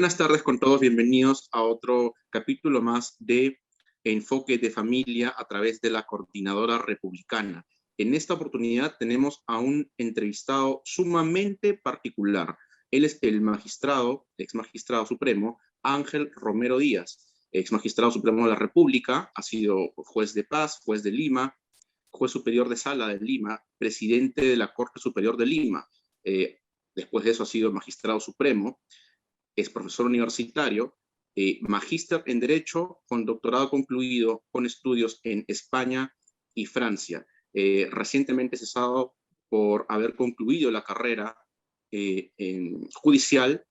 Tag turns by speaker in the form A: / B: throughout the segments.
A: Buenas tardes con todos, bienvenidos a otro capítulo más de Enfoque de Familia a través de la Coordinadora Republicana. En esta oportunidad tenemos a un entrevistado sumamente particular. Él es el magistrado, ex magistrado supremo, Ángel Romero Díaz, ex magistrado supremo de la República, ha sido juez de paz, juez de Lima, juez superior de sala de Lima, presidente de la Corte Superior de Lima. Después de eso ha sido magistrado supremo. Es profesor universitario, magíster en Derecho, con doctorado concluido, con estudios en España y Francia. Recientemente cesado por haber concluido la carrera judicial,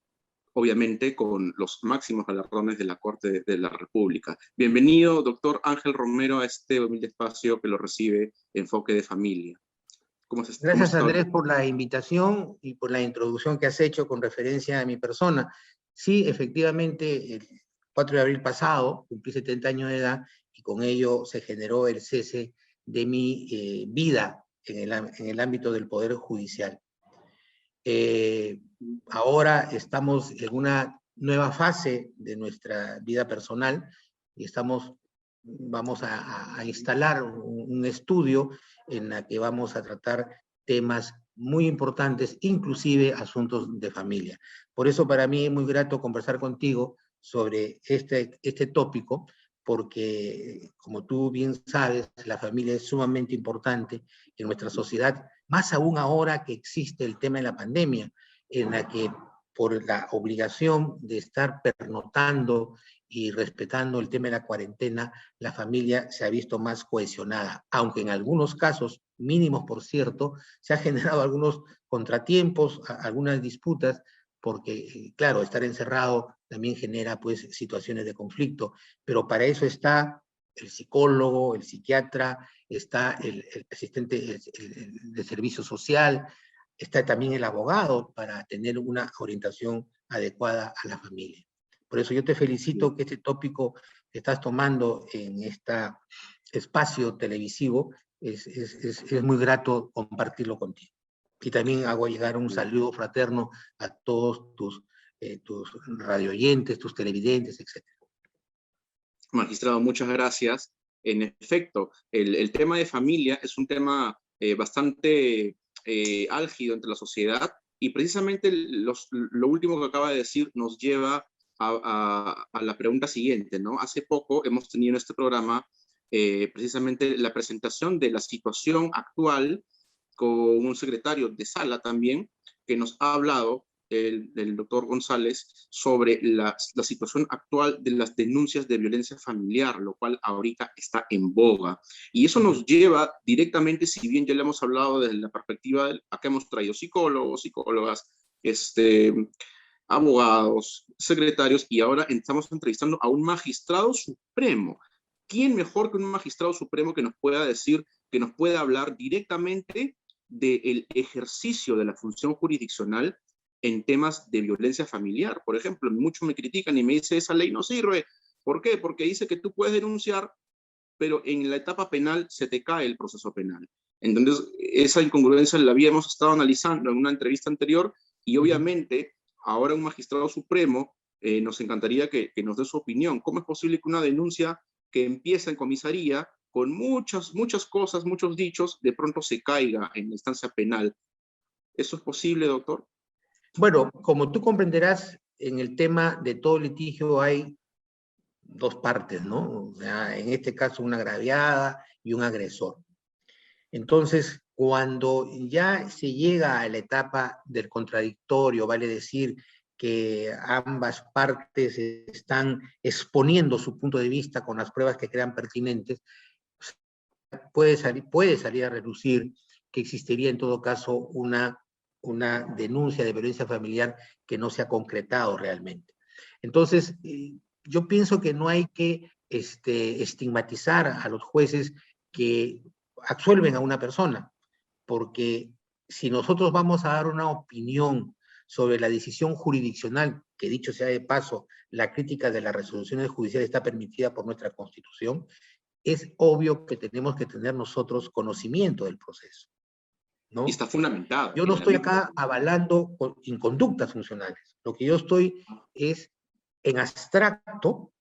A: obviamente con los máximos galardones de la Corte de la República. Bienvenido, doctor Ángel Romero, a este humilde espacio que lo recibe Enfoque de Familia.
B: Gracias, Andrés, por la invitación y por la introducción que has hecho con referencia a mi persona. Sí, efectivamente, el 4 de abril pasado cumplí 70 años de edad y con ello se generó el cese de mi vida en el ámbito del Poder Judicial. Ahora estamos en una nueva fase de nuestra vida personal y vamos a instalar un estudio en la que vamos a tratar temas muy importantes, inclusive asuntos de familia. Por eso para mí es muy grato conversar contigo sobre este tópico, porque como tú bien sabes, la familia es sumamente importante en nuestra sociedad, más aún ahora que existe el tema de la pandemia, en la que por la obligación de estar pernoctando y respetando el tema de la cuarentena, la familia se ha visto más cohesionada, aunque en algunos casos, mínimos por cierto, se han generado algunos contratiempos, algunas disputas, porque claro, estar encerrado también genera pues situaciones de conflicto, pero para eso está el psicólogo, el psiquiatra, está el asistente de servicio social, está también el abogado para tener una orientación adecuada a la familia. Por eso yo te felicito que este tópico que estás tomando en este espacio televisivo es muy grato compartirlo contigo. Y también hago llegar un saludo fraterno a todos tus radioyentes, tus televidentes, etc.
A: Magistrado, muchas gracias. En efecto, el tema de familia es un tema bastante álgido entre la sociedad y precisamente lo último que acaba de decir nos lleva a la pregunta siguiente, ¿no? Hace poco hemos tenido en este programa precisamente la presentación de la situación actual con un secretario de sala también que nos ha hablado, el doctor González, sobre la situación actual de las denuncias de violencia familiar, lo cual ahorita está en boga. Y eso nos lleva directamente, si bien ya le hemos hablado desde la perspectiva, acá hemos traído psicólogos, psicólogas, abogados, secretarios, y ahora estamos entrevistando a un magistrado supremo. ¿Quién mejor que un magistrado supremo que nos pueda decir, que nos pueda hablar directamente del ejercicio de la función jurisdiccional en temas de violencia familiar? Por ejemplo, muchos me critican y me dicen, esa ley no sirve. ¿Por qué? Porque dice que tú puedes denunciar, pero en la etapa penal se te cae el proceso penal. Entonces, esa incongruencia la habíamos estado analizando en una entrevista anterior y obviamente ahora un magistrado supremo nos encantaría que nos dé su opinión. ¿Cómo es posible que una denuncia que empieza en comisaría con muchas cosas, muchos dichos, de pronto se caiga en la instancia penal? ¿Eso es posible, doctor?
B: Bueno, como tú comprenderás, en el tema de todo litigio hay dos partes, ¿no? O sea, en este caso una agraviada y un agresor. Entonces, cuando ya se llega a la etapa del contradictorio, vale decir que ambas partes están exponiendo su punto de vista con las pruebas que crean pertinentes, puede salir a relucir que existiría en todo caso una denuncia de violencia familiar que no se ha concretado realmente. Entonces, yo pienso que no hay que estigmatizar a los jueces que absuelven a una persona, porque si nosotros vamos a dar una opinión sobre la decisión jurisdiccional, que dicho sea de paso, la crítica de las resoluciones judiciales está permitida por nuestra Constitución, es obvio que tenemos que tener nosotros conocimiento del proceso, ¿no?
A: Y está fundamentado.
B: Yo no estoy acá avalando inconductas funcionales. Lo que yo estoy es en abstracto,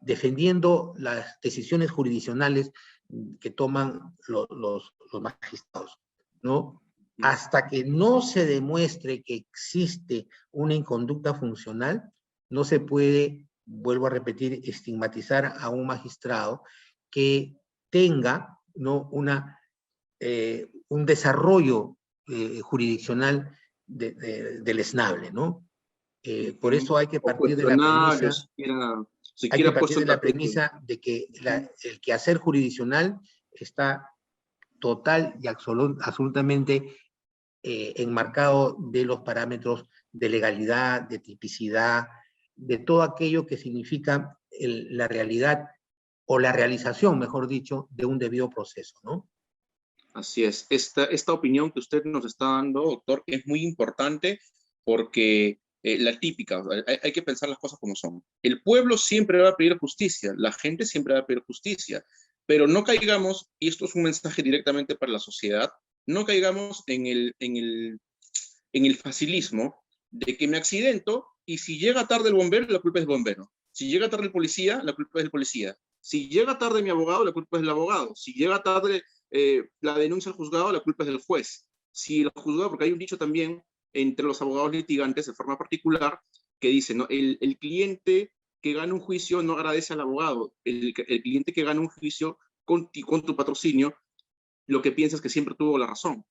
B: defendiendo las decisiones jurisdiccionales que toman los magistrados, ¿no? Hasta que no se demuestre que existe una inconducta funcional, no se puede, vuelvo a repetir, estigmatizar a un magistrado que tenga, ¿no?, un desarrollo jurisdiccional deleznable, ¿no? Por eso hay que partir de la premisa, de que el quehacer jurisdiccional está total y absolutamente enmarcado de los parámetros de legalidad, de tipicidad, de todo aquello que significa la realidad o la realización, mejor dicho, de un debido proceso, ¿no?
A: Así es. Esta opinión que usted nos está dando, doctor, es muy importante porque la típica, hay que pensar las cosas como son. El pueblo siempre va a pedir justicia, la gente siempre va a pedir justicia, pero no caigamos, y esto es un mensaje directamente para la sociedad, no caigamos en el facilismo de que me accidento y si llega tarde el bombero, la culpa es del bombero. Si llega tarde el policía, la culpa es del policía. Si llega tarde mi abogado, la culpa es del abogado. Si llega tarde la denuncia al juzgado, la culpa es del juez. Si el juzgado, porque hay un dicho también entre los abogados litigantes de forma particular que dice, ¿no? El cliente que gana un juicio no agradece al abogado. El cliente que gana un juicio con tu patrocinio, lo que piensa es que siempre tuvo la razón,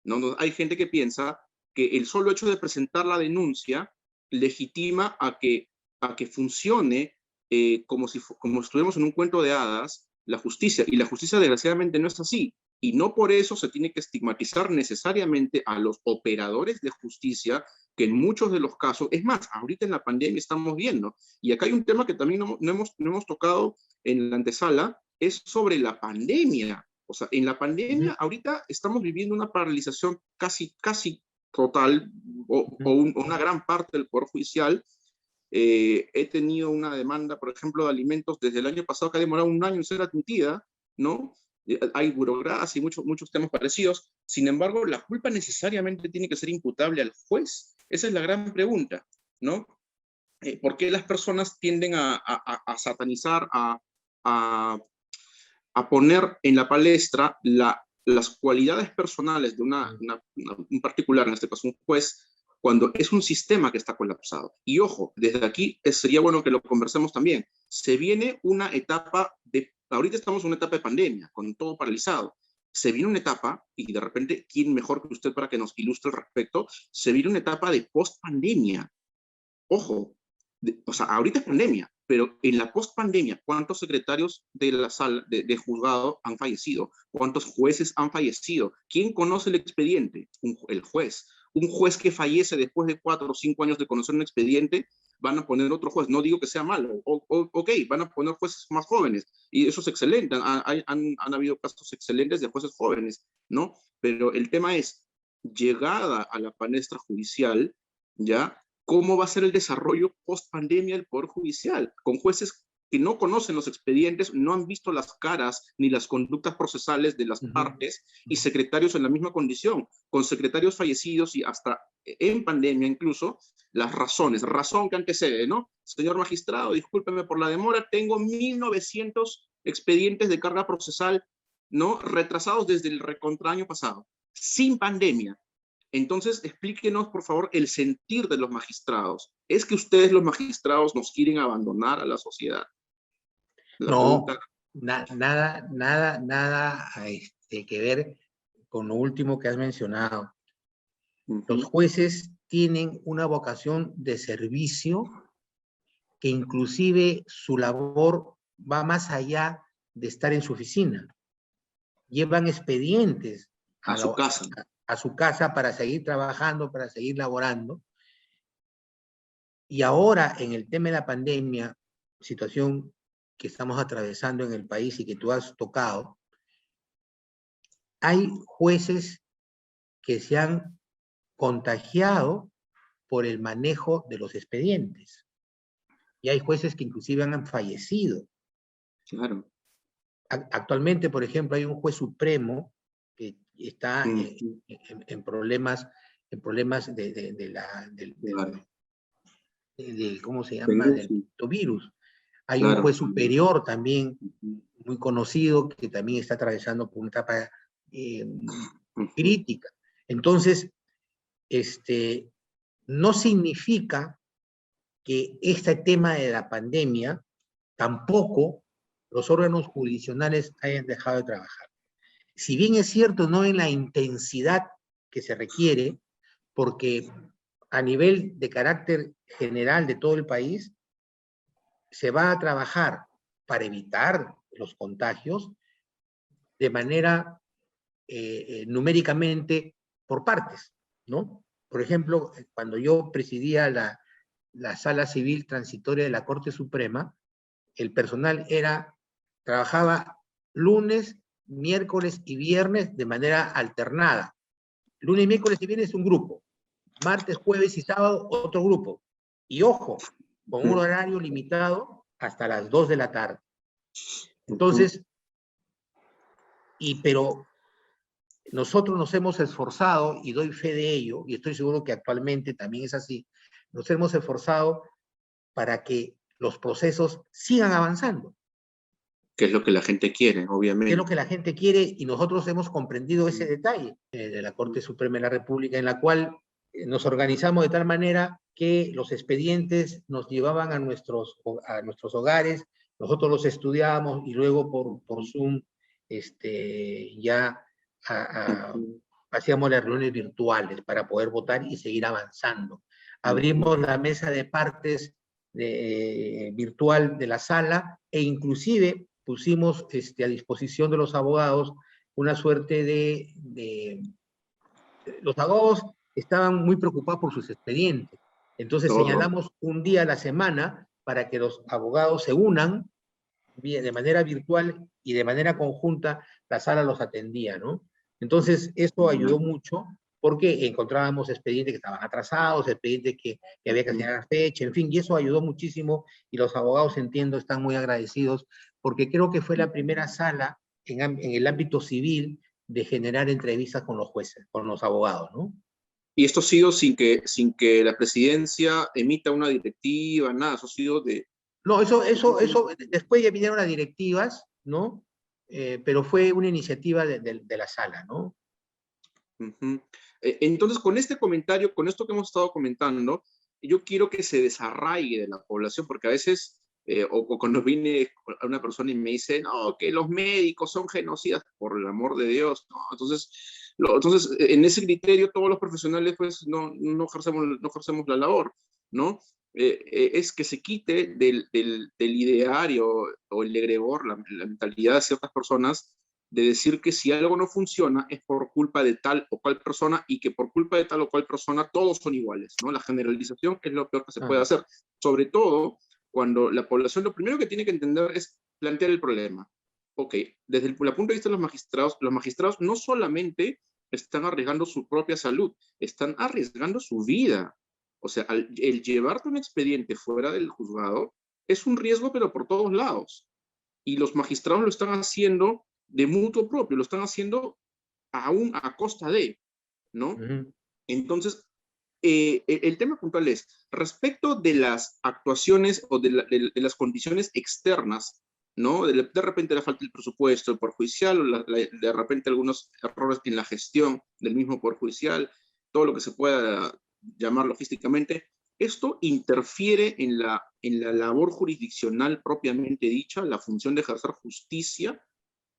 A: ¿no? Hay gente que piensa que el solo hecho de presentar la denuncia legitima a que funcione como si estuviéramos en un cuento de hadas, la justicia. Y la justicia desgraciadamente no es así. Y no por eso se tiene que estigmatizar necesariamente a los operadores de justicia, que en muchos de los casos, es más, ahorita en la pandemia estamos viendo, y acá hay un tema que también no hemos tocado en la antesala, es sobre la pandemia. O sea, en la pandemia ahorita estamos viviendo una paralización casi total o una gran parte del Poder Judicial. He tenido una demanda, por ejemplo, de alimentos desde el año pasado que ha demorado un año en ser admitida, ¿no? Hay burocracia y muchos temas parecidos. Sin embargo, la culpa necesariamente tiene que ser imputable al juez. Esa es la gran pregunta, ¿no? ¿Por qué las personas tienden a satanizar, a poner en la palestra las cualidades personales de un particular, en este caso un juez, cuando es un sistema que está colapsado? Y ojo, desde aquí sería bueno que lo conversemos también. Se viene una etapa ahorita estamos en una etapa de pandemia, con todo paralizado. Se viene una etapa, y de repente, ¿quién mejor que usted para que nos ilustre al respecto? Se viene una etapa de post-pandemia. Ojo, o sea, ahorita es pandemia, pero en la post-pandemia, ¿cuántos secretarios de la sala de juzgado han fallecido? ¿Cuántos jueces han fallecido? ¿Quién conoce el expediente? El juez. Un juez que fallece después de 4 o 5 años de conocer un expediente, van a poner otro juez. No digo que sea malo, ok, van a poner jueces más jóvenes, y eso es excelente. Han habido casos excelentes de jueces jóvenes, ¿no? Pero el tema es, llegada a la palestra judicial, ¿ya? ¿Cómo va a ser el desarrollo post-pandemia del Poder Judicial? Con jueces que no conocen los expedientes, no han visto las caras ni las conductas procesales de las partes, y secretarios en la misma condición, con secretarios fallecidos y hasta en pandemia incluso, las razones, razón que antecede, ¿no? Señor magistrado, discúlpeme por la demora, tengo 1900 expedientes de carga procesal, ¿no? Retrasados desde el recontraño pasado, sin pandemia. Entonces, explíquenos, por favor, el sentir de los magistrados. ¿Es que ustedes, los magistrados, nos quieren abandonar a la sociedad?
B: No, nada que ver con lo último que has mencionado. Los jueces tienen una vocación de servicio que inclusive su labor va más allá de estar en su oficina. Llevan expedientes
A: a su casa.
B: A su casa para seguir trabajando, para seguir laborando. Y ahora, en el tema de la pandemia, situación que estamos atravesando en el país y que tú has tocado, hay jueces que se han contagiado por el manejo de los expedientes. Y hay jueces que inclusive han fallecido.
A: Claro.
B: Actualmente, por ejemplo, hay un juez supremo que está en problemas ¿cómo se llama?
A: Perú,
B: Del
A: sí,
B: virus. Hay un
A: claro.
B: juez superior también muy conocido que también está atravesando por una etapa eh,
A: Ujú.
B: crítica. Entonces, no significa que este tema de la pandemia tampoco los órganos jurisdiccionales hayan dejado de trabajar. Si bien es cierto, no en la intensidad que se requiere, porque a nivel de carácter general de todo el país, se va a trabajar para evitar los contagios de manera numéricamente por partes, ¿no? Por ejemplo, cuando yo presidía la Sala Civil Transitoria de la Corte Suprema, el personal trabajaba lunes, miércoles y viernes de manera alternada. Lunes, miércoles y viernes un grupo, martes, jueves y sábado otro grupo. Y ojo, con un horario limitado hasta las 2 de la tarde. Entonces, pero nosotros nos hemos esforzado, y doy fe de ello, y estoy seguro que actualmente también es así, nos hemos esforzado para que los procesos sigan avanzando.
A: Que es lo que la gente quiere,
B: Que es lo
A: obviamente.
B: que la gente quiere, y nosotros hemos comprendido ese detalle de la Corte Suprema de la República, en la cual nos organizamos de tal manera que los expedientes nos llevaban a nuestros hogares, nosotros los estudiábamos y luego por Zoom ya hacíamos las reuniones virtuales para poder votar y seguir avanzando. Abrimos la mesa de partes virtual de la sala e inclusive pusimos a disposición de los abogados una suerte los abogados estaban muy preocupados por sus expedientes. Entonces
A: Todo.
B: señalamos un día a la semana para que los abogados se unan de manera virtual y de manera conjunta, la sala los atendía, ¿no? Entonces, eso ayudó mucho porque encontrábamos expedientes que estaban atrasados, expedientes que había que hacer fecha, en fin, y eso ayudó muchísimo y los abogados, entiendo, están muy agradecidos porque creo que fue la primera sala en el ámbito civil de generar entrevistas con los jueces, con los abogados, ¿no?
A: Y esto ha sido sin que la presidencia emita una directiva, nada, eso ha sido de...
B: No, después ya vinieron las directivas, ¿no? Pero fue una iniciativa de la sala, ¿no?
A: Ujú. Entonces, con este comentario, con esto que hemos estado comentando, yo quiero que se desarraigue de la población, porque a veces, o cuando viene una persona y me dice, no, que los médicos son genocidas, por el amor de Dios, no, entonces en ese criterio, todos los profesionales, pues, no ejercemos la labor, ¿no? Es que se quite del ideario o el egregor, la mentalidad de ciertas personas de decir que si algo no funciona es por culpa de tal o cual persona y que por culpa de tal o cual persona todos son iguales, ¿no? La generalización es lo peor que se puede hacer, sobre todo cuando la población lo primero que tiene que entender es plantear el problema. Ok, desde el punto de vista de los magistrados no solamente están arriesgando su propia salud, están arriesgando su vida. O sea, el llevarte un expediente fuera del juzgado es un riesgo, pero por todos lados. Y los magistrados lo están haciendo de mutuo propio, lo están haciendo aún a costa de, ¿no? Entonces, el tema puntual es, respecto de las actuaciones o de las condiciones externas, ¿no? De repente la falta del presupuesto del Poder Judicial, o de repente algunos errores en la gestión del mismo Poder Judicial, todo lo que se pueda llamar logísticamente, esto interfiere en la labor jurisdiccional propiamente dicha, la función de ejercer justicia,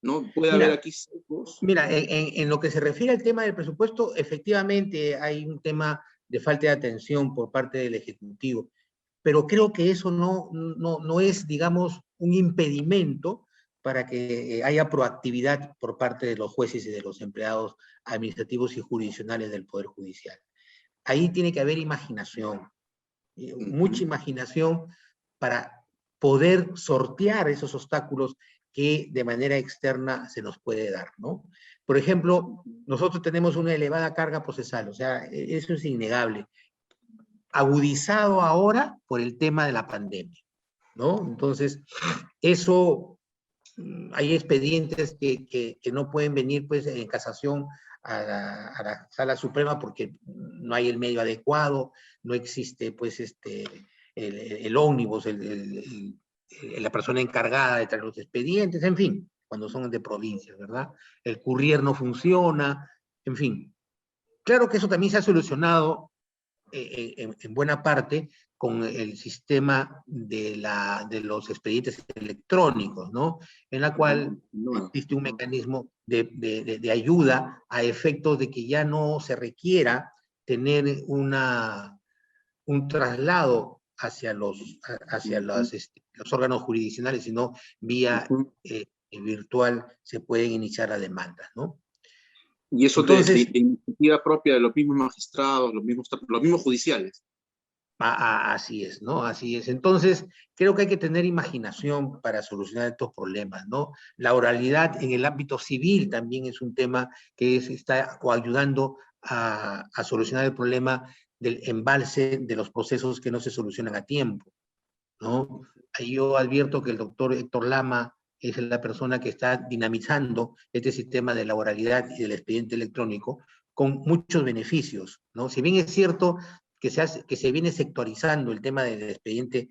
A: ¿no? Puede haber
B: Mira,
A: aquí sesgos.
B: Mira, en lo que se refiere al tema del presupuesto, efectivamente hay un tema de falta de atención por parte del Ejecutivo, pero creo que eso no es, digamos, un impedimento para que haya proactividad por parte de los jueces y de los empleados administrativos y jurisdiccionales del Poder Judicial. Ahí tiene que haber imaginación, mucha imaginación para poder sortear esos obstáculos que de manera externa se nos puede dar, ¿no? Por ejemplo, nosotros tenemos una elevada carga procesal, o sea, eso es innegable, agudizado ahora por el tema de la pandemia, ¿no? Entonces, eso, hay expedientes que no pueden venir, pues, en casación a la Sala Suprema porque no hay el medio adecuado, no existe, pues, el ómnibus, la persona encargada de traer los expedientes, en fin, cuando son de provincias, ¿verdad? El courier no funciona, en fin. Claro que eso también se ha solucionado en buena parte con el sistema de los expedientes electrónicos, ¿no? En la cual existe un mecanismo de ayuda a efectos de que ya no se requiera tener un traslado hacia los órganos jurisdiccionales, sino vía virtual se pueden iniciar las demandas, ¿no?
A: Y eso
B: Entonces,
A: de iniciativa propia de los mismos magistrados, los mismos judiciales.
B: así es, ¿no? Así es. Entonces, creo que hay que tener imaginación para solucionar estos problemas, ¿no? La oralidad en el ámbito civil también es un tema que está ayudando a solucionar el problema del embalse de los procesos que no se solucionan a tiempo, ¿no? Ahí yo advierto que el doctor Héctor Lama es la persona que está dinamizando este sistema de la oralidad y del expediente electrónico con muchos beneficios, ¿no? Si bien es cierto que se viene sectorizando el tema del expediente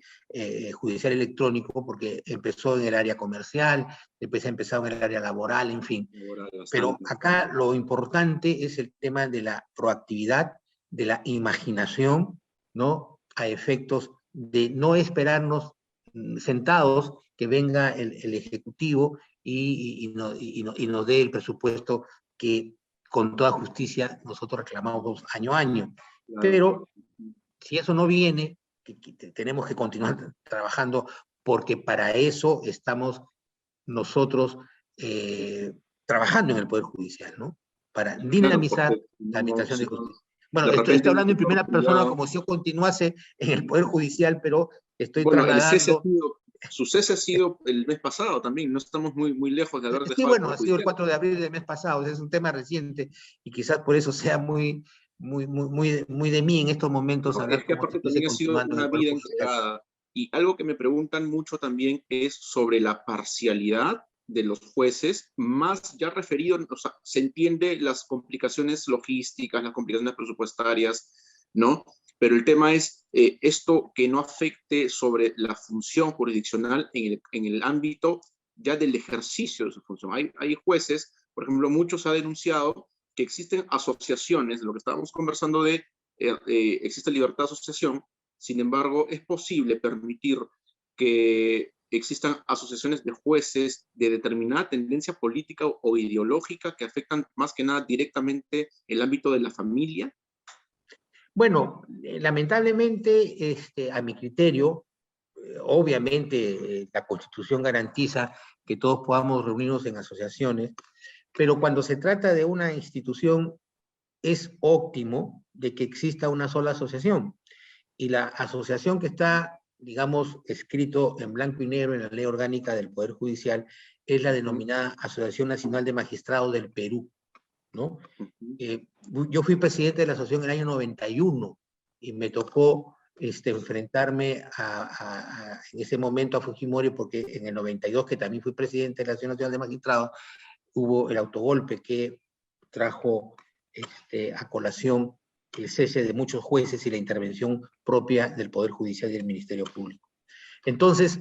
B: judicial electrónico, porque empezó en el área comercial, después ha empezado en el área laboral, en fin. Pero acá lo importante es el tema de la proactividad, de la imaginación, ¿no? A efectos de no esperarnos sentados que venga el Ejecutivo y nos dé el presupuesto que con toda justicia nosotros reclamamos año a año. Pero si eso no viene, tenemos que continuar trabajando porque para eso estamos nosotros trabajando en el Poder Judicial, ¿no? Para dinamizar la administración de justicia. Bueno, estoy hablando en primera persona como si yo continuase en el Poder Judicial, pero estoy trasladando...
A: Su cese ha sido el mes pasado también, no estamos muy lejos de haber dejado.
B: Sí, bueno, ha sido el 4 de abril del mes pasado, es un tema reciente y quizás por eso sea muy de mí en estos momentos hablar.
A: Es que aparte también ha sido una vida entregada. Y algo que me preguntan mucho también es sobre la parcialidad de los jueces, más ya referido, o sea, se entiende las complicaciones logísticas, las complicaciones presupuestarias, ¿no? Pero el tema es esto que no afecte sobre la función jurisdiccional en el ámbito ya del ejercicio de su función. Hay jueces, por ejemplo, muchos han denunciado que existen asociaciones, de lo que estábamos conversando existe libertad de asociación, sin embargo, es posible permitir que existan asociaciones de jueces de determinada tendencia política o ideológica que afectan más que nada directamente el ámbito de la familia.
B: Bueno, lamentablemente, a mi criterio, obviamente la Constitución garantiza que todos podamos reunirnos en asociaciones, pero cuando se trata de una institución es óptimo de que exista una sola asociación. Y la asociación que está, digamos, escrito en blanco y negro en la Ley Orgánica del Poder Judicial es la denominada Asociación Nacional de Magistrados del Perú, ¿no? Yo fui presidente de la asociación en el año 91 y me tocó enfrentarme en ese momento a Fujimori porque en el 92, que también fui presidente de la Asociación Nacional de Magistrados, hubo el autogolpe que trajo a colación el cese de muchos jueces y la intervención propia del Poder Judicial y del Ministerio Público. Entonces,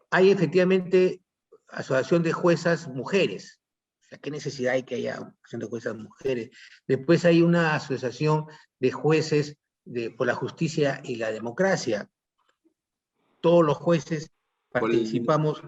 B: hay efectivamente asociación de juezas mujeres. O sea, ¿qué necesidad hay que haya asociación de juezas mujeres? Después hay una asociación de jueces por la justicia y la democracia. Todos los jueces participamos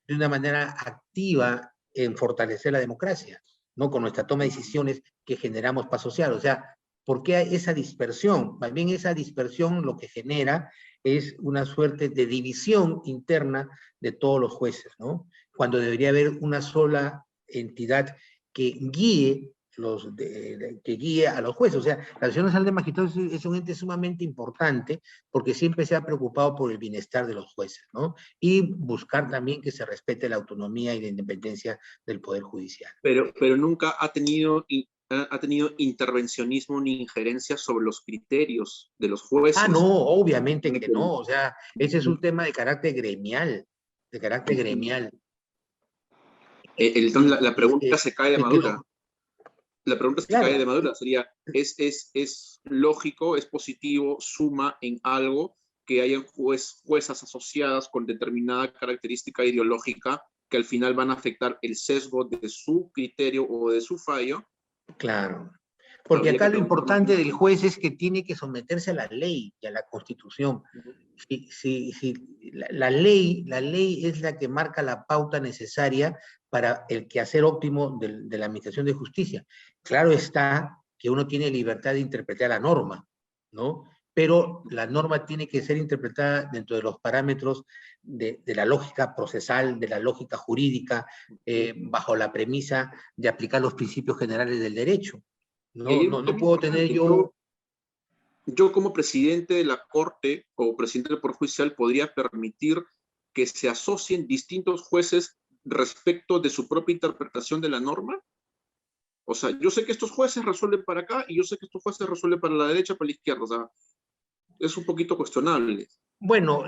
B: de una manera activa en fortalecer la democracia, ¿no? Con nuestra toma de decisiones que generamos paz social. O sea, ¿por qué hay esa dispersión? Más bien esa dispersión lo que genera es una suerte de división interna de todos los jueces, ¿no? Cuando debería haber una sola entidad que guíe a los jueces. O sea, la Asociación Nacional de Magistrados es un ente sumamente importante porque siempre se ha preocupado por el bienestar de los jueces, ¿no? Y buscar también que se respete la autonomía y la independencia del Poder Judicial.
A: Pero nunca ha tenido intervencionismo ni injerencia sobre los criterios de los jueces.
B: Ah, no, obviamente que no. O sea, ese es un tema de carácter gremial,
A: Entonces la pregunta se cae de madura. La pregunta se cae de madura sería, ¿es lógico, es positivo, suma en algo que hayan juezas asociadas con determinada característica ideológica que al final van a afectar el sesgo de su criterio o de su fallo.
B: Claro. Porque acá lo importante del juez es que tiene que someterse a la ley y a la Constitución. Si la ley es la que marca la pauta necesaria para el quehacer óptimo de la administración de justicia. Claro está que uno tiene libertad de interpretar la norma, ¿no? Pero la norma tiene que ser interpretada dentro de los parámetros de la lógica procesal, de la lógica jurídica, bajo la premisa de aplicar los principios generales del derecho. No puedo tener
A: yo como presidente de la Corte o presidente del Poder Judicial podría permitir que se asocien distintos jueces respecto de su propia interpretación de la norma. O sea, yo sé que estos jueces resuelven para acá y yo sé que estos jueces resuelven para la derecha, para la izquierda. O sea, es un poquito cuestionable.
B: Bueno,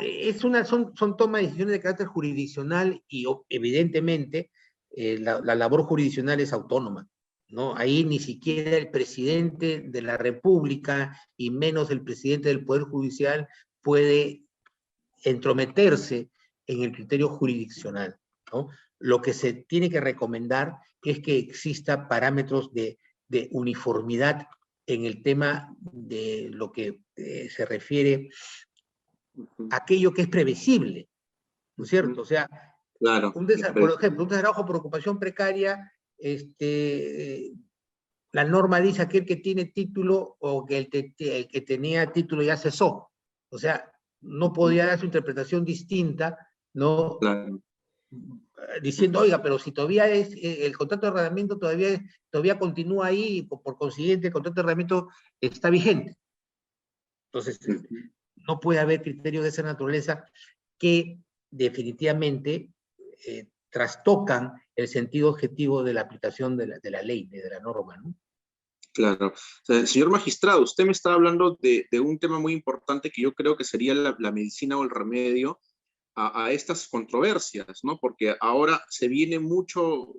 B: son toma de decisiones de carácter jurisdiccional y evidentemente la labor jurisdiccional es autónoma, ¿no? Ahí ni siquiera el presidente de la República y menos el presidente del Poder Judicial puede entrometerse en el criterio jurisdiccional, ¿no? Lo que se tiene que recomendar es que exista parámetros de uniformidad en el tema de lo que se refiere a aquello que es previsible, ¿no es cierto? O sea,
A: claro,
B: por ejemplo, un desahogo por ocupación precaria, la norma dice aquel que tiene título o que el que tenía título ya cesó. O sea, no podía dar su interpretación distinta, ¿no?
A: Claro.
B: Diciendo, oiga, pero si todavía es, el contrato de arrendamiento todavía continúa ahí, y por consiguiente el contrato de arrendamiento está vigente. Entonces, no puede haber criterios de esa naturaleza que definitivamente trastocan el sentido objetivo de la aplicación de la ley, de la norma, ¿no?
A: Claro. O sea, señor magistrado, usted me está hablando de un tema muy importante que yo creo que sería la medicina o el remedio a estas controversias, ¿no? Porque ahora se vienen mucho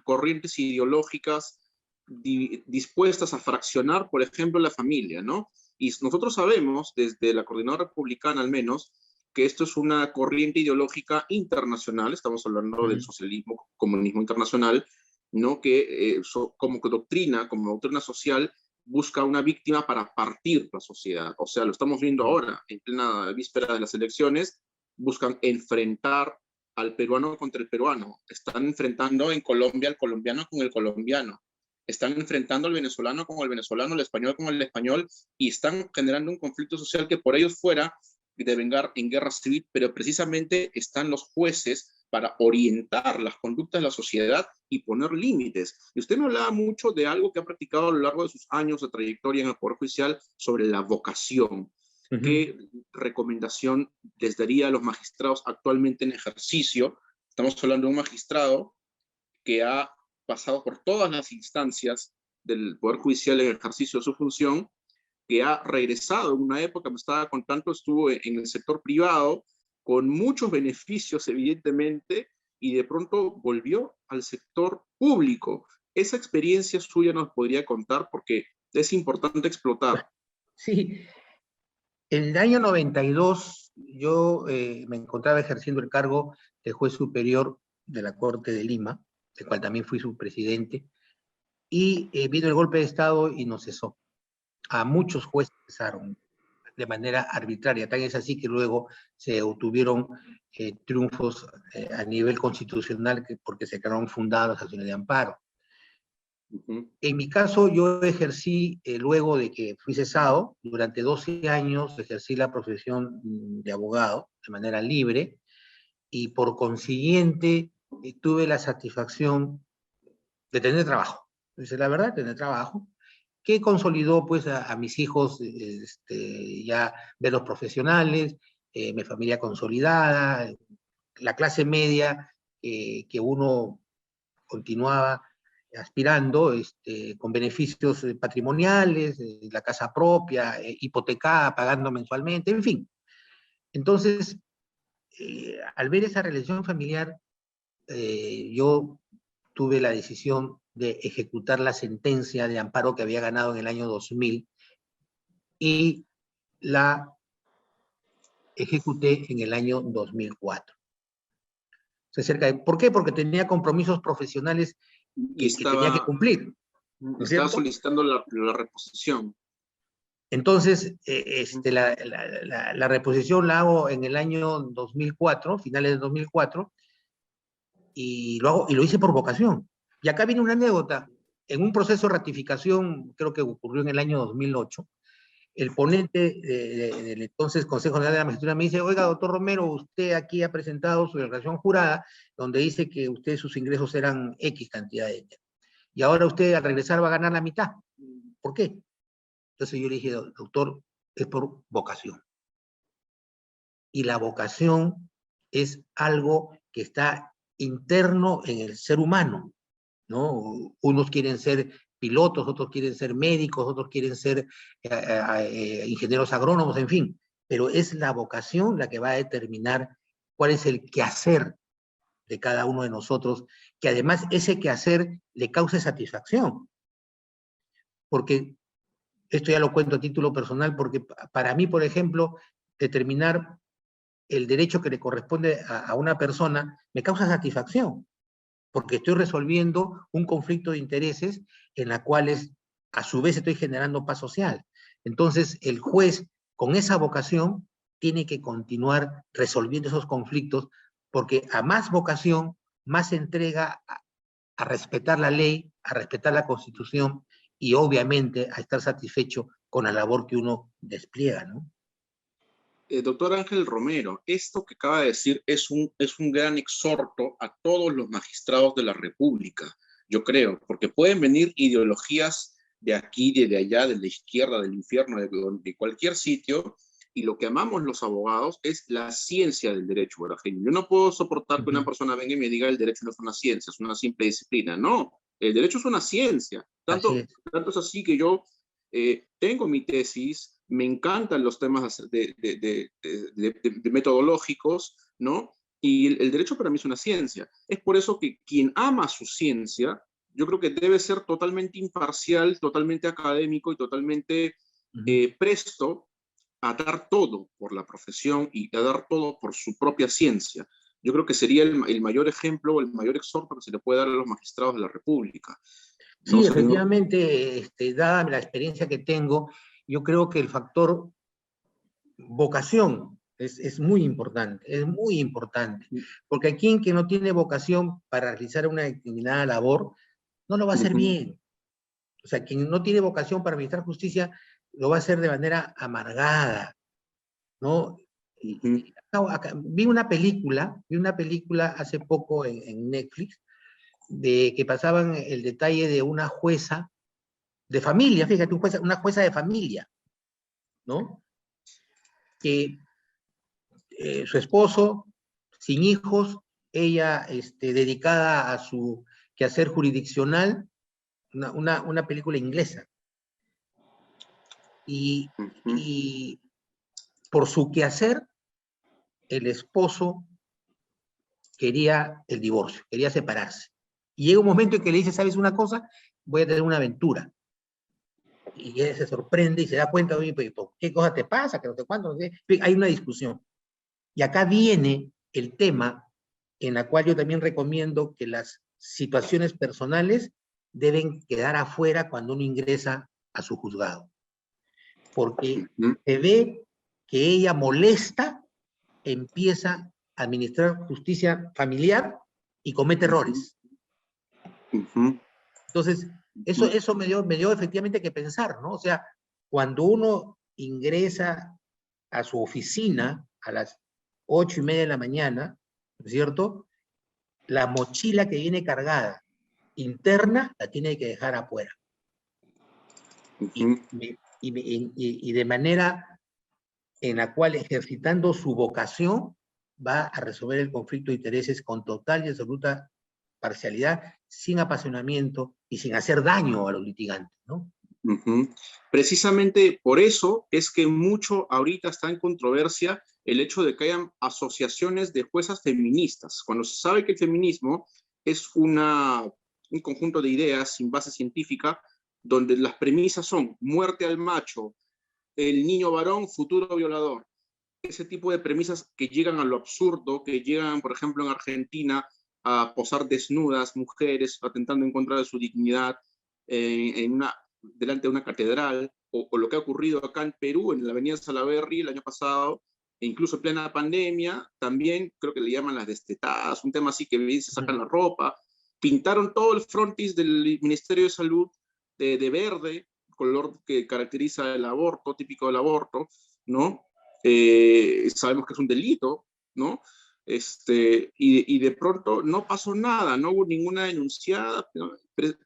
A: corrientes ideológicas dispuestas a fraccionar, por ejemplo, la familia, ¿no? Y nosotros sabemos, desde la Coordinadora Republicana al menos, que esto es una corriente ideológica internacional, estamos hablando del socialismo, comunismo internacional, ¿no? Que como doctrina social, busca una víctima para partir la sociedad. O sea, lo estamos viendo ahora, en plena víspera de las elecciones, buscan enfrentar al peruano contra el peruano. Están enfrentando en Colombia al colombiano con el colombiano. Están enfrentando al venezolano con el venezolano, el español con el español, y están generando un conflicto social que por ellos fuera de vengar en guerra civil, pero precisamente están los jueces para orientar las conductas de la sociedad y poner límites. Y usted me hablaba mucho de algo que ha practicado a lo largo de sus años de trayectoria en el Poder Judicial sobre la vocación. ¿Qué recomendación les daría a los magistrados actualmente en ejercicio? Estamos hablando de un magistrado que ha pasado por todas las instancias del Poder Judicial en el ejercicio de su función, que ha regresado en una época, me estaba contando, estuvo en el sector privado, con muchos beneficios, evidentemente, y de pronto volvió al sector público. Esa experiencia suya nos podría contar porque es importante explotar.
B: Sí, en el año 92 yo me encontraba ejerciendo el cargo de juez superior de la Corte de Lima, del cual también fui su presidente, y vino el golpe de Estado y nos cesó. A muchos jueces cesaron de manera arbitraria, tan es así que luego se obtuvieron triunfos a nivel constitucional porque se quedaron fundadas las acciones de amparo. En mi caso, yo ejercí, luego de que fui cesado, durante 12 años ejercí la profesión de abogado de manera libre y por consiguiente tuve la satisfacción de tener trabajo. Entonces, la verdad, tener trabajo, que consolidó pues a mis hijos ya verlos profesionales, mi familia consolidada, la clase media que uno continuaba aspirando con beneficios patrimoniales, la casa propia, hipotecada, pagando mensualmente, en fin. Entonces, al ver esa relación familiar, yo tuve la decisión de ejecutar la sentencia de amparo que había ganado en el año 2000 y la ejecuté en el año 2004. ¿Por qué? Porque tenía compromisos profesionales que tenía que cumplir, ¿no es
A: estaba
B: cierto?
A: solicitando la reposición.
B: Entonces, la reposición la hago en el año 2004, finales de 2004, y lo hice por vocación. Y acá viene una anécdota. En un proceso de ratificación, creo que ocurrió en el año 2008, el ponente del entonces Consejo General de la Magistratura me dice: oiga, doctor Romero, usted aquí ha presentado su declaración jurada, donde dice que usted sus ingresos eran X cantidad de dinero. Y ahora usted al regresar va a ganar la mitad. ¿Por qué? Entonces yo le dije: doctor, es por vocación. Y la vocación es algo que está interno en el ser humano, ¿no? Unos quieren ser pilotos, otros quieren ser médicos, otros quieren ser ingenieros agrónomos, en fin. Pero es la vocación la que va a determinar cuál es el quehacer de cada uno de nosotros, que además ese quehacer le cause satisfacción. Porque esto ya lo cuento a título personal, porque para mí, por ejemplo, determinar el derecho que le corresponde a una persona me causa satisfacción, porque estoy resolviendo un conflicto de intereses en la cual a su vez estoy generando paz social. Entonces, el juez, con esa vocación, tiene que continuar resolviendo esos conflictos, porque a más vocación, más entrega a respetar la ley, a respetar la Constitución y obviamente a estar satisfecho con la labor que uno despliega, ¿no?
A: Doctor Ángel Romero, esto que acaba de decir es un gran exhorto a todos los magistrados de la República, yo creo, porque pueden venir ideologías de aquí, de allá, de la izquierda, del infierno, de cualquier sitio, y lo que amamos los abogados es la ciencia del derecho, ¿verdad? Yo no puedo soportar que una persona venga y me diga el derecho no es una ciencia, es una simple disciplina. No, el derecho es una ciencia. Tanto es así que yo tengo mi tesis, me encantan los temas de metodológicos, ¿no? Y el derecho para mí es una ciencia. Es por eso que quien ama su ciencia, yo creo que debe ser totalmente imparcial, totalmente académico y totalmente presto a dar todo por la profesión y a dar todo por su propia ciencia. Yo creo que sería el mayor ejemplo, el mayor exhorto que se le puede dar a los magistrados de la República.
B: Sí, ¿no, efectivamente, dada la experiencia que tengo, yo creo que el factor vocación es muy importante, porque aquí quien que no tiene vocación para realizar una determinada labor, no lo va a hacer bien. O sea, quien no tiene vocación para administrar justicia, lo va a hacer de manera amargada, ¿no? Vi una película hace poco en Netflix, de que pasaban el detalle de una jueza de familia, fíjate, una jueza de familia, ¿no? Que su esposo, sin hijos, ella dedicada a su quehacer jurisdiccional, una película inglesa. Y por su quehacer, el esposo quería el divorcio, quería separarse. Y llega un momento en que le dice: ¿sabes una cosa? Voy a tener una aventura. Y él se sorprende y se da cuenta: oye, ¿qué cosa te pasa? Que no sé cuánto, no sé. Hay una discusión. Y acá viene el tema en la cual yo también recomiendo que las situaciones personales deben quedar afuera cuando uno ingresa a su juzgado. Porque se ve que ella molesta, empieza a administrar justicia familiar y comete errores. Entonces, eso me dio efectivamente que pensar, ¿no? O sea, cuando uno ingresa a su oficina a las 8:30 de la mañana, ¿no es cierto? La mochila que viene cargada interna la tiene que dejar afuera. Y de manera en la cual, ejercitando su vocación, va a resolver el conflicto de intereses con total y absoluta parcialidad, sin apasionamiento y sin hacer daño a los litigantes, ¿no?
A: Precisamente por eso es que mucho ahorita está en controversia el hecho de que hayan asociaciones de juezas feministas, cuando se sabe que el feminismo es un conjunto de ideas sin base científica, donde las premisas son muerte al macho, el niño varón, futuro violador. ese tipo de premisas que llegan a lo absurdo, que llegan, por ejemplo, en Argentina a posar desnudas mujeres, atentando en contra de su dignidad delante de una catedral, o lo que ha ocurrido acá en Perú, en la avenida Salaverry el año pasado, e incluso en plena pandemia, también creo que le llaman las destetadas, un tema así que bien se sacan la ropa, pintaron todo el frontis del Ministerio de Salud de verde, color que caracteriza el aborto, típico del aborto, ¿no? Sabemos que es un delito, ¿no? Y de pronto no pasó nada, no hubo ninguna denunciada, ¿no?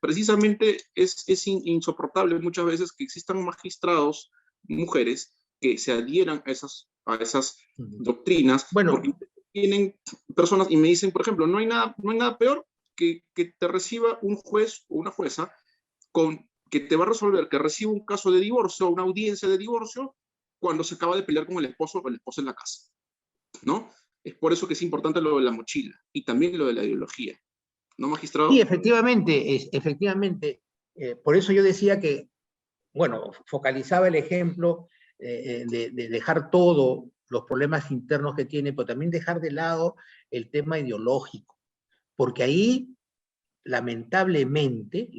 A: Precisamente es insoportable muchas veces que existan magistrados, mujeres, que se adhieran a esas doctrinas,
B: Bueno,
A: porque tienen personas y me dicen, por ejemplo, no hay nada peor que te reciba un juez o una jueza que te va a resolver, que reciba un caso de divorcio, una audiencia de divorcio, cuando se acaba de pelear con el esposo o el esposo en la casa, ¿no? Es por eso que es importante lo de la mochila y también lo de la ideología, ¿no, magistrado?
B: sí, efectivamente, por eso yo decía que, bueno, focalizaba el ejemplo de dejar todo, los problemas internos que tiene, pero también dejar de lado el tema ideológico, porque ahí, lamentablemente,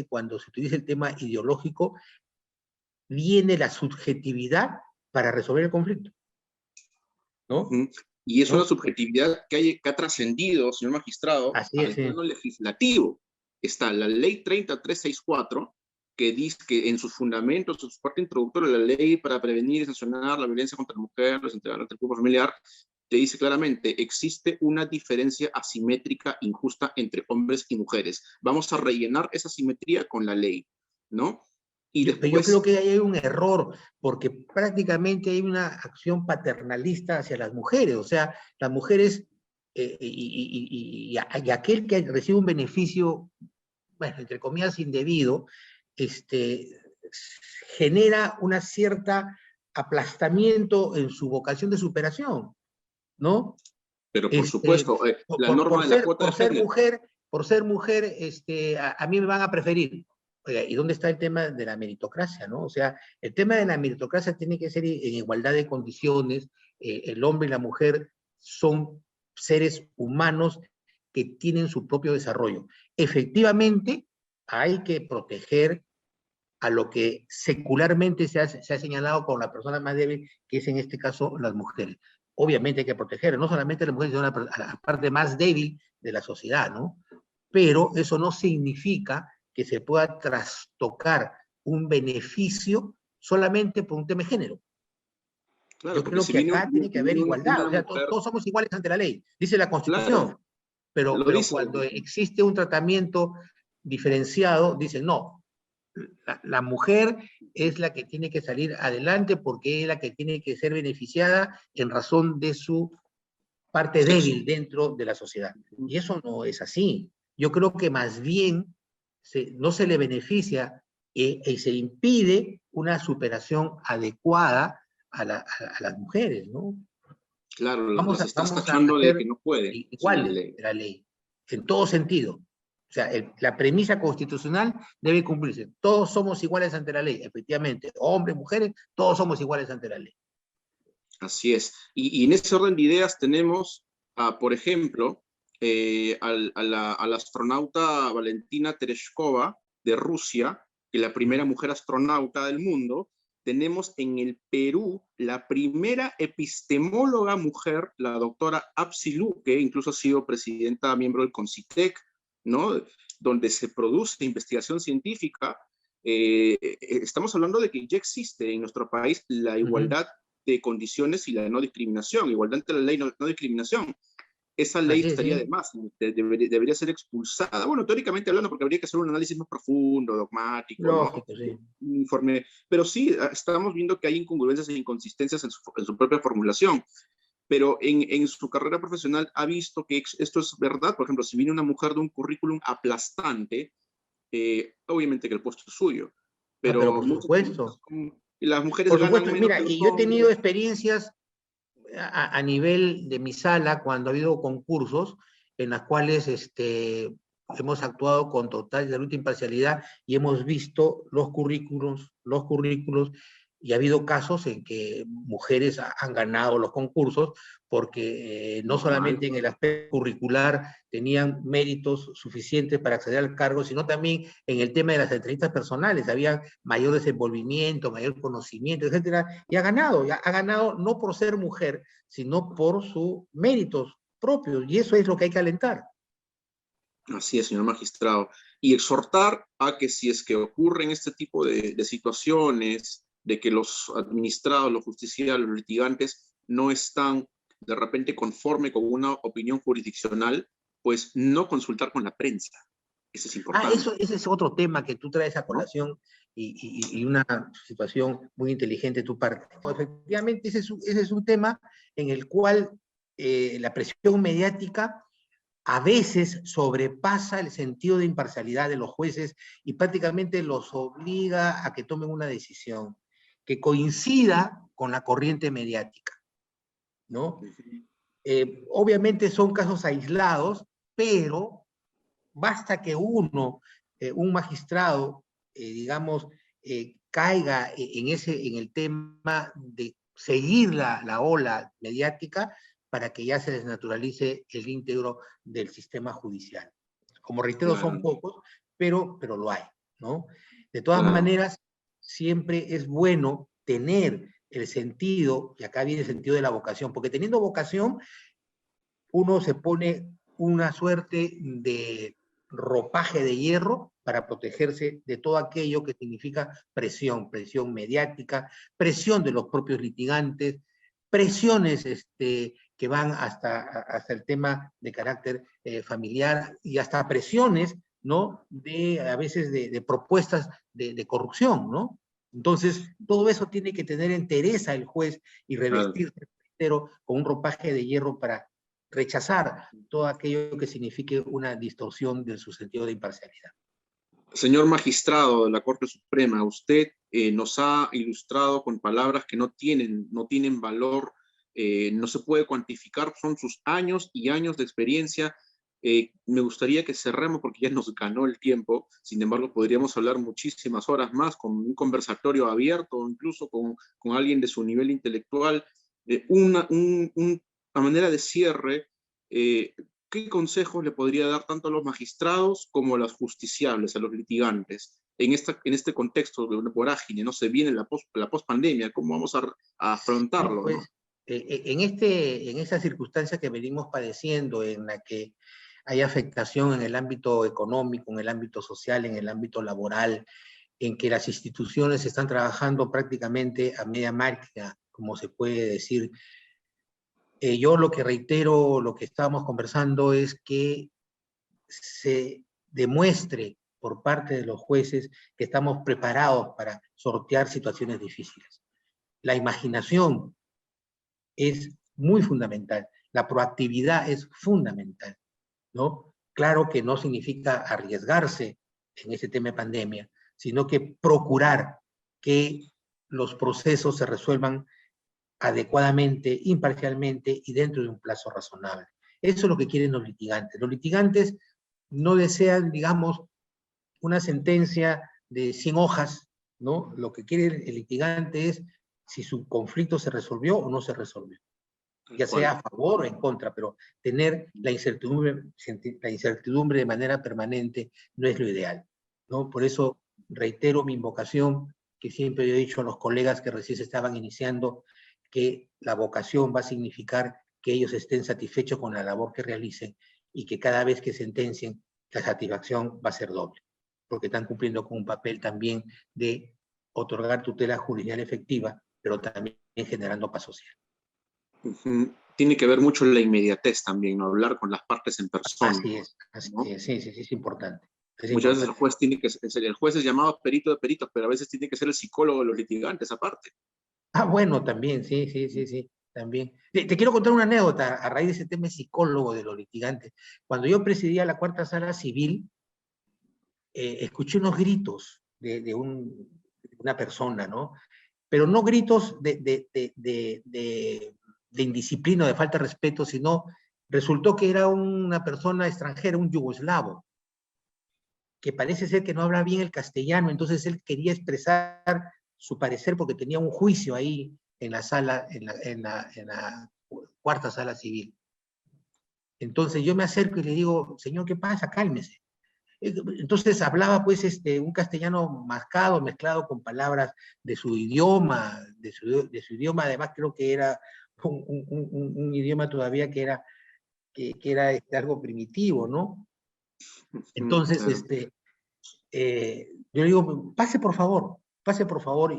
B: cuando se utiliza el tema ideológico, viene la subjetividad para resolver el conflicto, ¿no?
A: Y es una
B: ¿No?
A: subjetividad que ha trascendido, señor magistrado,
B: Así es,
A: al
B: sí.
A: plano legislativo. Está la ley 30364, que dice que en sus fundamentos, en su parte introductoria, la ley para prevenir y sancionar la violencia contra la mujer, los integrantes del grupo familiar, te dice claramente, existe una diferencia asimétrica injusta entre hombres y mujeres. Vamos a rellenar esa asimetría con la ley, ¿no? Y
B: Yo creo
A: después,
B: que ahí hay un error, porque prácticamente hay una acción paternalista hacia las mujeres, o sea, las mujeres y aquel que recibe un beneficio, bueno, entre comillas, indebido, genera una cierta aplastamiento en su vocación de superación, ¿no?
A: pero por supuesto, la norma de la cuota de género.
B: Por ser mujer, a mí me van a preferir. Oiga, ¿y dónde está el tema de la meritocracia, no? O sea, el tema de la meritocracia tiene que ser en igualdad de condiciones. El hombre y la mujer son seres humanos que tienen su propio desarrollo. Efectivamente, hay que proteger a lo que secularmente se ha señalado como la persona más débil, que es en este caso las mujeres. Obviamente hay que proteger, no solamente a las mujeres, sino a la parte más débil de la sociedad, ¿no? Pero eso no significa que se pueda trastocar un beneficio solamente por un tema de género.
A: Claro,
B: Yo
A: porque
B: creo
A: si
B: que
A: viene,
B: acá tiene que haber igualdad,
A: una
B: o sea,
A: mujer,
B: todos somos iguales ante la ley, dice la Constitución,
A: claro,
B: pero
A: lo dice.
B: cuando existe un tratamiento diferenciado, dicen no, la mujer es la que tiene que salir adelante porque es la que tiene que ser beneficiada en razón de su parte
A: Sexo.
B: débil dentro de la sociedad. Y eso no es así. Yo creo que más bien no se le beneficia y se impide una superación adecuada a las mujeres, ¿no?
A: Claro, las estás
B: Vamos a
A: tachando de que
B: hacer
A: no pueden, según la
B: iguales
A: ley.
B: de la ley, en todo sentido. O sea, la premisa constitucional debe cumplirse. Todos somos iguales ante la ley, efectivamente. Hombres, mujeres, todos somos iguales ante la ley.
A: Así es. Y en ese orden de ideas tenemos, por ejemplo, a la astronauta Valentina Tereshkova de Rusia, que es la primera mujer astronauta del mundo. Tenemos en el Perú la primera epistemóloga mujer, la doctora Apsilu, que incluso ha sido presidenta, miembro del CONCITEC, ¿no? Donde se produce investigación científica. Estamos hablando de que ya existe en nuestro país la igualdad de condiciones y la no discriminación, igualdad ante la ley no discriminación. Esa ley
B: Así es,
A: estaría
B: ¿sí?
A: de más, debería ser expulsada. Bueno, teóricamente hablando, porque habría que hacer un análisis más profundo, dogmático, ¿no?
B: Lógico, sí.
A: Informe. Pero sí, estamos viendo que hay incongruencias e inconsistencias en su propia formulación. Pero en su carrera profesional ha visto que esto es verdad. Por ejemplo, si viene una mujer de un currículum aplastante, obviamente que el puesto es suyo.
B: Ah, pero
A: Pero
B: por
A: muchas
B: supuesto.
A: las mujeres
B: Por
A: ganan
B: supuesto.
A: menos
B: Mira,
A: que los
B: y yo he tenido
A: hombres.
B: experiencias a nivel de mi sala cuando ha habido concursos en las cuales hemos actuado con total y absoluta imparcialidad y hemos visto los currículos Y ha habido casos en que mujeres han ganado los concursos porque no solamente en el aspecto curricular tenían méritos suficientes para acceder al cargo, sino también en el tema de las entrevistas personales. Había mayor desenvolvimiento, mayor conocimiento, etcétera, y ha ganado no por ser mujer, sino por sus méritos propios, y eso es lo que hay que alentar.
A: Así es, señor magistrado. Y exhortar a que si es que ocurren este tipo de situaciones, de que los administrados, los justiciables, los litigantes no están de repente conforme con una opinión jurisdiccional, pues no consultar con la prensa. Eso es importante.
B: Ese es otro tema que tú traes a colación y una situación muy inteligente de tu parte. Efectivamente, ese es un tema en el cual la presión mediática a veces sobrepasa el sentido de imparcialidad de los jueces y prácticamente los obliga a que tomen una decisión que coincida con la corriente mediática, ¿no? Obviamente son casos aislados, pero basta que un magistrado, digamos, caiga en el tema de seguir la ola mediática para que ya se desnaturalice el íntegro del sistema judicial. Como reitero,
A: Claro.
B: son pocos, pero lo hay, ¿no? De todas
A: Claro.
B: maneras, siempre es bueno tener el sentido, y acá viene el sentido de la vocación, porque teniendo vocación, uno se pone una suerte de ropaje de hierro para protegerse de todo aquello que significa presión mediática, presión de los propios litigantes, presiones que van hasta el tema de carácter familiar y hasta presiones, ¿no? A veces de propuestas de corrupción, ¿no? Entonces, todo eso tiene que tener entereza el juez y revestirse con un ropaje de hierro para rechazar todo aquello que signifique una distorsión de su sentido de imparcialidad.
A: Señor magistrado de la Corte Suprema, usted nos ha ilustrado con palabras que no tienen valor, no se puede cuantificar, son sus años y años de experiencia. Me gustaría que cerremos porque ya nos ganó el tiempo, sin embargo podríamos hablar muchísimas horas más con un conversatorio abierto, incluso con alguien de su nivel intelectual, una manera de cierre. ¿Qué consejos le podría dar tanto a los magistrados como a los justiciables, a los litigantes, en este contexto de una vorágine? No se viene la pospandemia, ¿cómo vamos a afrontarlo?
B: Pues,
A: ¿no?
B: En esa circunstancia que venimos padeciendo, en la que hay afectación en el ámbito económico, en el ámbito social, en el ámbito laboral, en que las instituciones están trabajando prácticamente a media máquina, como se puede decir, yo lo que reitero, lo que estábamos conversando, es que se demuestre por parte de los jueces que estamos preparados para sortear situaciones difíciles. La imaginación es muy fundamental, la proactividad es fundamental, ¿no? Claro que no significa arriesgarse en ese tema de pandemia, sino que procurar que los procesos se resuelvan adecuadamente, imparcialmente y dentro de un plazo razonable. Eso es lo que quieren los litigantes. Los litigantes no desean, digamos, una sentencia de 100 hojas, ¿no? Lo que quiere el litigante es si su conflicto se resolvió o no se resolvió, ya sea a favor o en contra, pero tener la incertidumbre de manera permanente no es lo ideal, ¿no? Por eso reitero mi invocación, que siempre he dicho a los colegas que recién se estaban iniciando, que la vocación va a significar que ellos estén satisfechos con la labor que realicen y que cada vez que sentencien, la satisfacción va a ser doble, porque están cumpliendo con un papel también de otorgar tutela judicial efectiva, pero también generando paz social.
A: Tiene que ver mucho la inmediatez también, ¿no? Hablar con las partes en persona.
B: Así es,
A: ¿no?
B: sí, es importante.
A: Muchas veces el juez es llamado perito de peritos, pero a veces tiene que ser el psicólogo de los litigantes aparte.
B: Bueno, también, sí, también. Te quiero contar una anécdota a raíz de ese tema psicólogo de los litigantes. Cuando yo presidía la cuarta sala civil, escuché unos gritos de una persona, ¿no? Pero no gritos de indisciplina, de falta de respeto, sino resultó que era una persona extranjera, un yugoslavo, que parece ser que no habla bien el castellano, entonces él quería expresar su parecer porque tenía un juicio ahí en la sala, en la cuarta sala civil. Entonces yo me acerco y le digo, señor, ¿qué pasa? Cálmese. Entonces hablaba pues un castellano mascado, mezclado con palabras de su idioma, además creo que era un idioma todavía que era algo primitivo, ¿no? Entonces,
A: Claro.
B: yo le digo, pase por favor,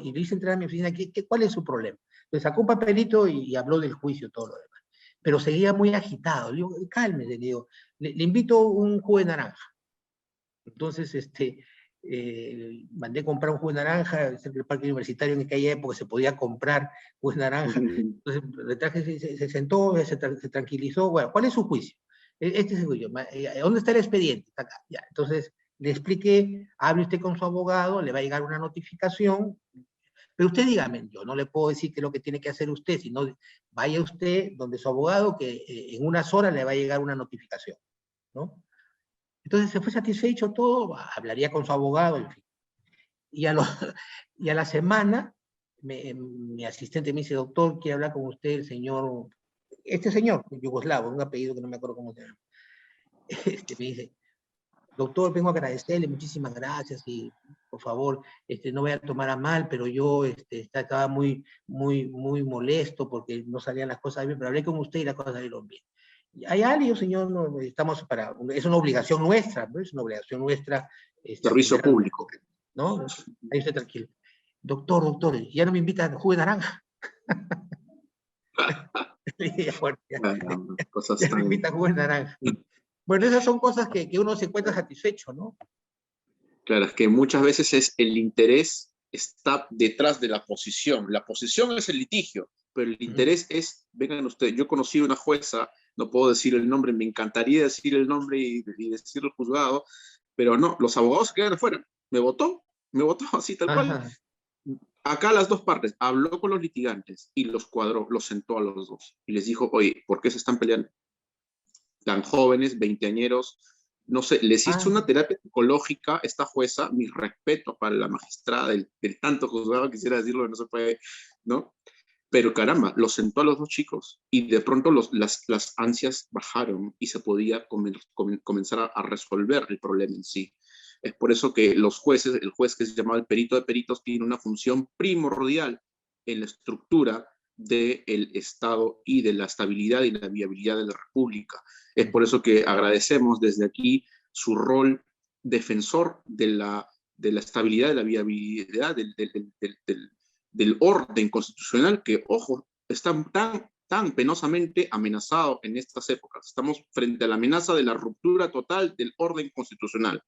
B: y le hice entrar a mi oficina, ¿cuál es su problema? Le sacó un papelito y habló del juicio, todo lo demás. Pero seguía muy agitado. Le digo, cálmese, le digo, le invito un jugo de naranja. Entonces, mandé comprar un jugo de naranja, cerca del parque universitario, en aquella época se podía comprar jugo de naranja. Entonces, le traje, se sentó, se tranquilizó. Bueno, ¿cuál es su juicio? Este es el juicio. ¿Dónde está el expediente? Está acá. Ya. Entonces, le expliqué, hable usted con su abogado, le va a llegar una notificación, pero usted dígame, yo no le puedo decir qué es lo que tiene que hacer usted, sino vaya usted donde su abogado, que en unas horas le va a llegar una notificación, ¿no? Entonces se fue satisfecho todo, hablaría con su abogado, en fin. Y a la semana, mi asistente me dice, doctor, quiere hablar con usted el señor, este señor, yugoslavo, un apellido que no me acuerdo cómo se llama. Me dice, doctor, vengo a agradecerle, muchísimas gracias, y por favor, no voy a tomar a mal, pero yo estaba muy molesto porque no salían las cosas bien, pero hablé con usted y las cosas salieron bien. Hay algo, señor, no, estamos es una obligación nuestra, ¿no? Es una obligación nuestra.
A: Servicio público.
B: ¿No? Ahí estoy tranquilo. Doctor, ya no me invitan a jugo de naranja. Ya me invitan a jugo de naranja. Bueno, esas son cosas que uno se encuentra satisfecho, ¿no?
A: Claro, es que muchas veces es el interés está detrás de la posición. La posición es el litigio, pero el interés es, vengan ustedes, yo conocí una jueza, no puedo decir el nombre, me encantaría decir el nombre y decir el juzgado, pero no, los abogados se quedan afuera. Me votó así tal cual. Acá las dos partes, habló con los litigantes y los cuadró, los sentó a los dos y les dijo, oye, ¿por qué se están peleando? Tan jóvenes, veinteañeros, no sé, les hizo una terapia psicológica esta jueza, mi respeto para la magistrada del tanto juzgado, quisiera decirlo, no se puede, ¿no? Pero caramba, los sentó a los dos chicos y de pronto las ansias bajaron y se podía comenzar a resolver el problema en sí. Es por eso que los jueces, el juez que se llama el perito de peritos, tiene una función primordial en la estructura del Estado y de la estabilidad y la viabilidad de la República. Es por eso que agradecemos desde aquí su rol defensor de la estabilidad, de la viabilidad, del orden constitucional que, ojo, está tan penosamente amenazado en estas épocas. Estamos frente a la amenaza de la ruptura total del orden constitucional.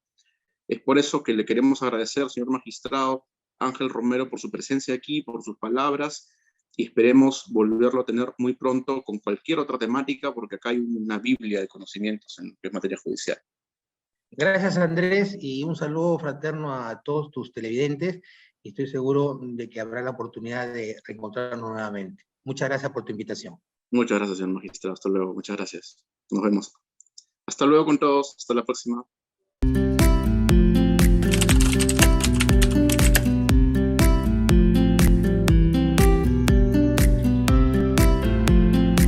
A: Es por eso que le queremos agradecer, señor magistrado Ángel Romero, por su presencia aquí, por sus palabras, y esperemos volverlo a tener muy pronto con cualquier otra temática, porque acá hay una biblia de conocimientos en materia judicial.
B: Gracias, Andrés, y un saludo fraterno a todos tus televidentes, y estoy seguro de que habrá la oportunidad de reencontrarnos nuevamente. Muchas gracias por tu invitación.
A: Muchas gracias, señor magistrado. Hasta luego. Muchas gracias. Nos vemos. Hasta luego con todos. Hasta la próxima.